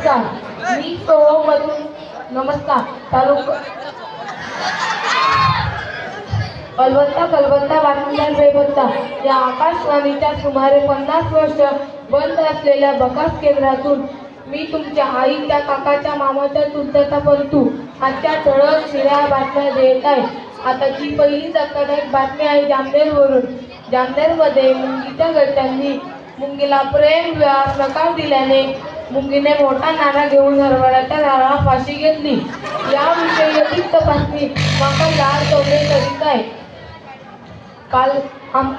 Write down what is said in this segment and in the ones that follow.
नमस्कार, मी सोहमधून नमस्कार तालुका कलबत्ता बातमीदार बेबत्ता या आकाशवाणीच्या सुमारे 50 वर्ष बंद असलेल्या बकास केंद्रातून मी तुमच्या आईच्या काकाच्या मामाच्या चुलत्याचा पंतू आजच्या ठळक शिळ्या बातम्या देत आहे. आताची पहिली धक्कादायक बातमी आहे जामनेरवरून. जामनेरमध्ये मुंगीच्या घरच्यांनी मुंगीला प्रेम विवाहास नकार दिल्याने मुंगीने मोठा नाणा घेऊन हरभऱ्याच्या झाडाला फाशी घेतली. याविषयी अधिक तपासणी माका लाल चौधरी करीत आहे. काल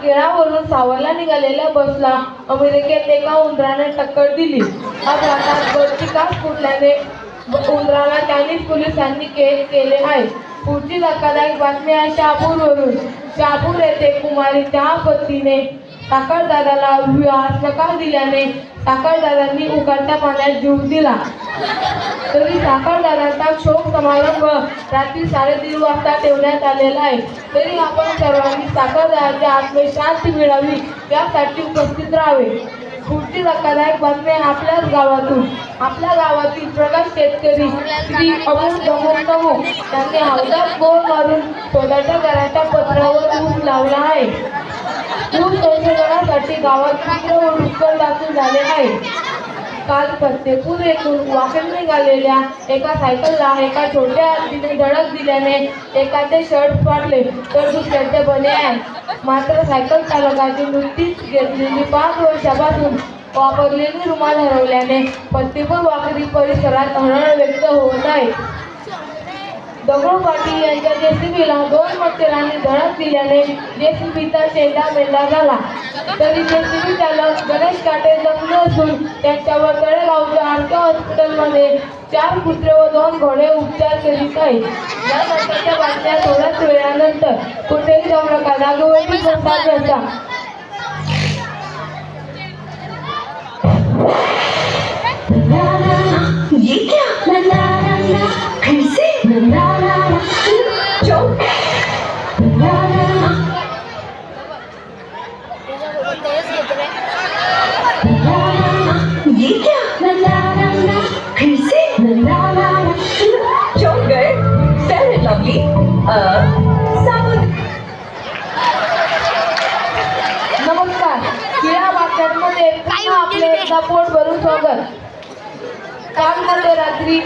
केळावरून सावरला निघालेल्या बसला अमेरिकेत एका उंदराने टक्कर दिली. अपघातात बसची काच फुटल्याने उंदराला चायनीज पोलिसांनी केस केले आहे. पुढची धक्कादायक बातमी आहे शहापूरवरून. शहापूर येथे कुमारी पतीने साखरदादाला विवाहास नकार दिल्याने साखरदादांनी उकळत्या पाण्यात जीव दिला. तरी साखरदादांचा शोक समारंभ रात्री 3:30 वाजता ठेवण्यात आलेला आहे. तरी आपण सर्वांनी साखरदादाच्या आत्मेस शांती मिळावी यासाठी उपस्थित राहावे. पुढची धक्कादायक बातमी आपल्याच गावातून. आपल्या गावातील प्रकाश शेतकरी श्री अमोल धमोक त्यांनी हौदात बोर मारून स्वतःच्या घराच्या पत्रावर ऊस लावला आहे. ऊस संशोधनासाठी गावात चित्र व वृक्ष दाखल झाले आहे. काल फतेपूर येथून वाकेल निघालेल्या एका सायकलला एका छोट्या हत्तीने धडक दिल्याने एकाचे शर्ट फाटले तर दुसऱ्याचे बने आहे. मात्र सायकल चालकाची नुकतीच घेतलेली 5 वर्षापासून वापरलेली रुमाल हरवल्याने फतेपूर वाकडी परिसरात हळहळ व्यक्त होत आहे. दगडू पाटील यांच्या जेसीबीला 2 मच्छरांनी धडक दिल्याने जेसीबीचा शेंडा मेंढा झाला. तरी जेसीबी चालक गणेश काटे जखमी असून त्यांच्यावर तळेगावच्या आर्के हॉस्पिटलमध्ये 4 कुत्रे व 2 घोडे उपचार करीत आहेत. यानंतरच्या बातम्या थोड्याच वेळानंतर कुठेही जाऊ नका, जागेवरती प्रसाद घ्यायचा. ये क्या फिर से चौक गए फेयर एंड लवली साबुन. नमस्कार, क्रीडा बातम्यांमध्ये पुन्हा आपले एकदा पोट भरून स्वागत. काल मध्ये रात्री